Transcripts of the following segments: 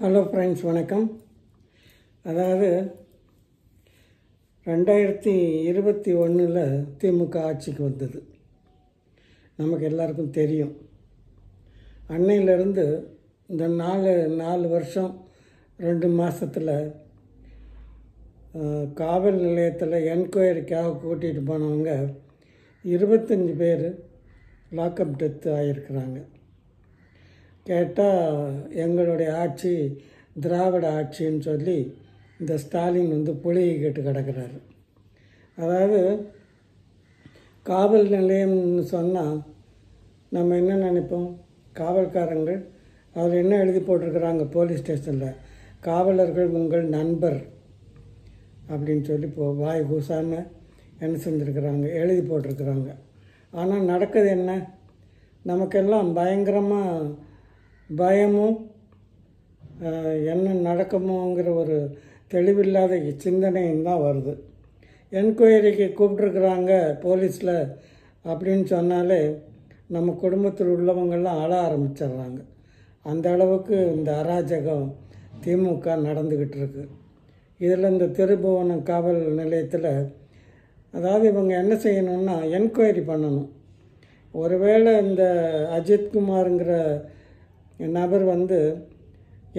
Hello friends, வணக்கம். அதாவது 2021 திமுக ஆட்சிக்கு வந்தது. நமக்கு எல்லாருக்கும் தெரியும். அன்னையிலேருந்து இந்த நாலு வருஷம் 2 மாதத்தில் காவல் நிலையத்தில் என்கொயரிக்காக கூட்டிகிட்டு போனவங்க 25 பேர் லாக்அப் டெத்து ஆகியிருக்கிறாங்க. கேட்டால் எங்களுடைய ஆட்சி திராவிட ஆட்சின்னு சொல்லி இந்த ஸ்டாலின் புளியை கேட்டு கிடக்கிறாரு. அதாவது காவல் நிலையம்னு சொன்னால் நம்ம என்ன நினைப்போம்? காவல்காரங்கள் அதில் என்ன எழுதி போட்டிருக்கிறாங்க போலீஸ் ஸ்டேஷனில், காவலர்கள் உங்கள் நண்பர் அப்படின்னு சொல்லி வாய் கூசாமல் என்ன செஞ்சுருக்கிறாங்க, எழுதி போட்டிருக்கிறாங்க. ஆனால் நடக்குது என்ன? நமக்கெல்லாம் பயங்கரமாக பயமும் என்ன நடக்குமோங்கிற ஒரு தெளிவில்லாத சிந்தனையும் தான் வருது. என்கொயரிக்கு கூப்பிட்ருக்குறாங்க போலீஸில் அப்படின்னு சொன்னாலே நம்ம குடும்பத்தில் உள்ளவங்கள்லாம் அழ ஆரம்பிச்சிடுறாங்க. அந்த அளவுக்கு இந்த அராஜகம் திமுக நடந்துக்கிட்டு இருக்கு. இதில் இந்த திருபுவனம் காவல் நிலையத்தில் அதாவது இவங்க என்ன செய்யணும்னா என்கொயரி பண்ணணும். ஒருவேளை இந்த அஜித்குமாருங்கிற நபர்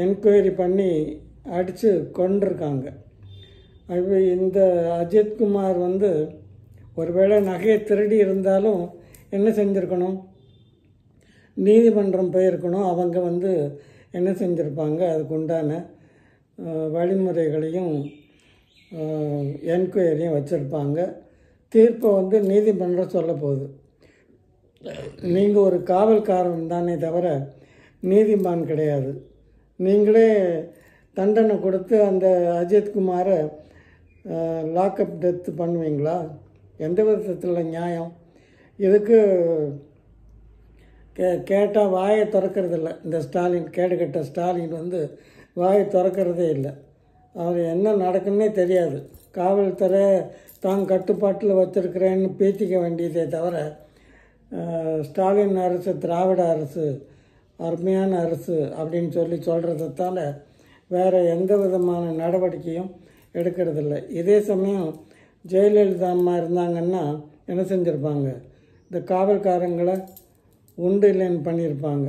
என்கொயரி பண்ணி அடித்து கொண்டிருக்காங்க. இந்த அஜித்குமார் ஒருவேளை நகையை திருடி இருந்தாலும் என்ன செஞ்சுருக்கணும்? நீதிமன்றம் போயிருக்கணும். அவங்க என்ன செஞ்சுருப்பாங்க? அதுக்கு உண்டான வழிமுறைகளையும் என்கொயரியும் வச்சுருப்பாங்க. தீர்ப்பை நீதிமன்றம் சொல்ல போகுது. நீங்கள் ஒரு காவல்காரன் தானே தவிர நீதிமான் கிடையாது. நீங்களே தண்டனை கொடுத்து அந்த அஜித்குமாரை லாக்அப் டெத்து பண்ணுவீங்களா? எந்த விதத்தில் நியாயம்? இதுக்கு கேட்டால் வாயை திறக்கிறதில்ல. இந்த ஸ்டாலின், கேடுகட்ட ஸ்டாலின் வாயை திறக்கிறதே இல்லை. அவர் என்ன நடக்குன்னே தெரியாது. காவல்துறை தான் கட்டுப்பாட்டில் வச்சுருக்கிறேன்னு பேசிக்க வேண்டியதே தவிர ஸ்டாலின் அரசு திராவிட அரசு அருமையான அரசு அப்படின்னு சொல்கிறதால வேறு எந்த விதமான நடவடிக்கையும் எடுக்கிறதில்ல. இதே சமயம் ஜெயலலிதா அம்மா இருந்தாங்கன்னா என்ன செஞ்சுருப்பாங்க? இந்த காவல்காரங்களை உண்டு இல்லைன்னு பண்ணியிருப்பாங்க.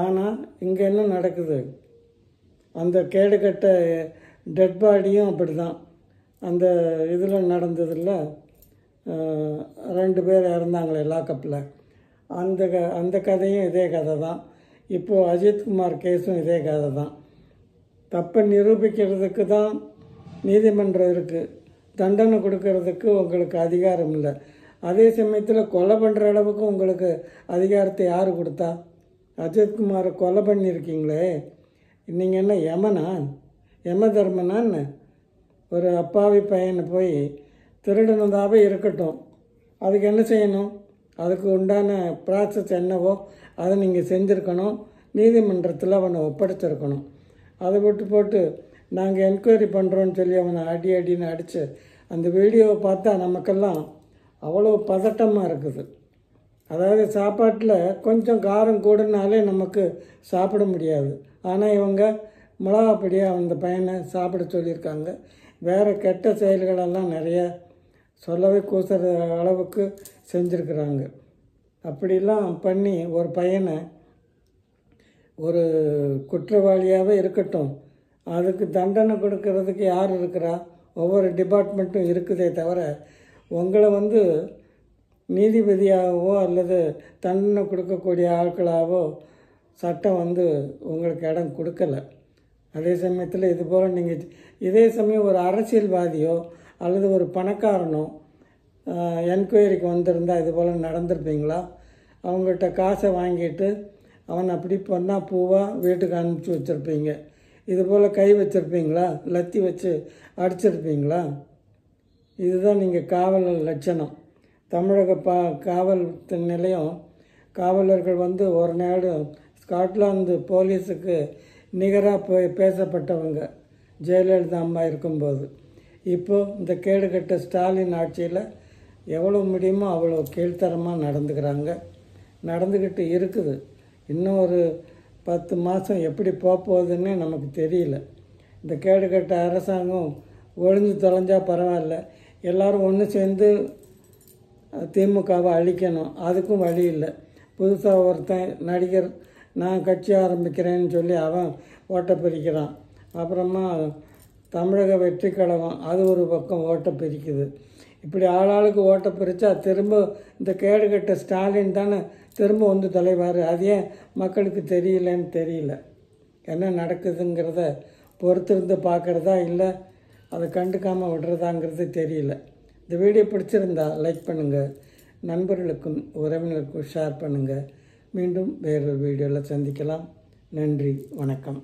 ஆனால் இங்கே என்ன நடக்குது? அந்த கேடுகட்ட டெட் பாடியும் அப்படி தான். அந்த இதில் நடந்ததில் 2 பேர் இறந்தாங்களே லாக்கப்பில், அந்த கதையும் இதே கதை தான். இப்போது அஜித்குமார் கேஸும் இதே கதை தான். தப்பை நிரூபிக்கிறதுக்கு தான் நீதிமன்றம் இருக்குது, தண்டனை கொடுக்கறதுக்கு உங்களுக்கு அதிகாரம் இல்லை. அதே சமயத்தில் கொலை பண்ணுற அளவுக்கு உங்களுக்கு அதிகாரத்தை யார் கொடுத்தா? அஜித்குமாரை கொலை பண்ணியிருக்கீங்களே, நீங்கள் என்ன யமனா, யம தர்மனான்னு? ஒரு அப்பாவி பையனை போய் திருடினதாகவே இருக்கட்டும், அதுக்கு என்ன செய்யணும்? அதுக்கு உண்டான ப்ராசஸ் என்னவோ அதை நீங்கள் செஞ்சுருக்கணும். நீதிமன்றத்தில் அவனை ஒப்படைச்சிருக்கணும். அதை போட்டு நாங்கள் என்கொயரி பண்ணுறோன்னு சொல்லி அவனை அடின்னு அடித்து அந்த வீடியோவை பார்த்தா நமக்கெல்லாம் அவ்வளோ பதட்டமாக இருக்குது. அதாவது சாப்பாட்டில் கொஞ்சம் காரம் கூடனாலே நமக்கு சாப்பிட முடியாது. ஆனால் இவங்க மிளகாப்படியாக அந்த பையனை சாப்பிட சொல்லியிருக்காங்க. வேறு கெட்ட செயல்களெல்லாம் நிறைய சொல்லவே கூசுற அளவுக்கு செஞ்சுருக்குறாங்க. அப்படிலாம் பண்ணி ஒரு பையனை ஒரு குற்றவாளியாகவே இருக்கட்டும், அதுக்கு தண்டனை கொடுக்கறதுக்கு யார் இருக்கிறா? ஒவ்வொரு டிபார்ட்மெண்ட்டும் இருக்குதே தவிர உங்களை நீதிபதியாகவோ அல்லது தண்டனை கொடுக்கக்கூடிய ஆட்களாகவோ சட்டம் உங்களுக்கு இடம் கொடுக்கலை. அதே சமயத்தில் இதுபோல் நீங்கள் இதே சமயம் ஒரு அரசியல்வாதியோ அல்லது ஒரு பணக்காரனோ என்கொயரிக்கு வந்திருந்தால் இதுபோல் நடந்திருப்பீங்களா? அவங்கள்ட்ட காசை வாங்கிட்டு அவன் அப்படி பண்ணால் பூவாக வீட்டுக்கு அனுப்பிச்சி வச்சுருப்பீங்க. இதுபோல் கை வச்சுருப்பீங்களா? லத்தி வச்சு அடிச்சிருப்பீங்களா? இதுதான் நீங்கள் காவல் லட்சணம். தமிழக காவல் நிலையம் காவலர்கள் ஒரு நாடு ஸ்காட்லாந்து போலீஸுக்கு நிகராக பேசப்பட்டவங்க ஜெயலலிதா அம்மா இருக்கும்போது. இப்போது இந்த கேடுகட்ட ஸ்டாலின் ஆட்சியில் எவ்வளோ முடியுமோ அவ்வளோ கீழ்த்தரமாக நடந்துக்கிட்டு இருக்குது. இன்னும் ஒரு 10 மாதம் எப்படி போகுதுன்னு நமக்கு தெரியல. இந்த கேடுகட்ட அரசாங்கம் ஒழிஞ்சு தொலைஞ்சால் பரவாயில்ல, எல்லோரும் ஒன்று சேர்ந்து திமுகவை அழிக்கணும். அதுக்கும் வழி இல்லை. புதுசாக ஒருத்தன் நடிகர் நான் கட்சி ஆரம்பிக்கிறேன்னு சொல்லி அவன் ஓட்டை பிரிக்கிறான். அப்புறமா தமிழக வெற்றி கழகம் அது ஒரு பக்கம் ஓட்டை பிரிக்குது. இப்படி ஆளாளுக்கு ஓட்டை பிரித்தா திரும்ப இந்த கேடுகட்ட ஸ்டாலின் தானே திரும்ப வந்து தலைவார். அது ஏன் மக்களுக்கு தெரியலன்னு தெரியல. என்ன நடக்குதுங்கிறத பொறுத்திருந்து பார்க்குறதா இல்லை அதை கண்டுக்காமல் விடுறதாங்கிறது தெரியல. இந்த வீடியோ பிடிச்சிருந்தா லைக் பண்ணுங்கள், நண்பர்களுக்கும் உறவினருக்கும் ஷேர் பண்ணுங்கள். மீண்டும் வேறொரு வீடியோவில் சந்திக்கலாம். நன்றி, வணக்கம்.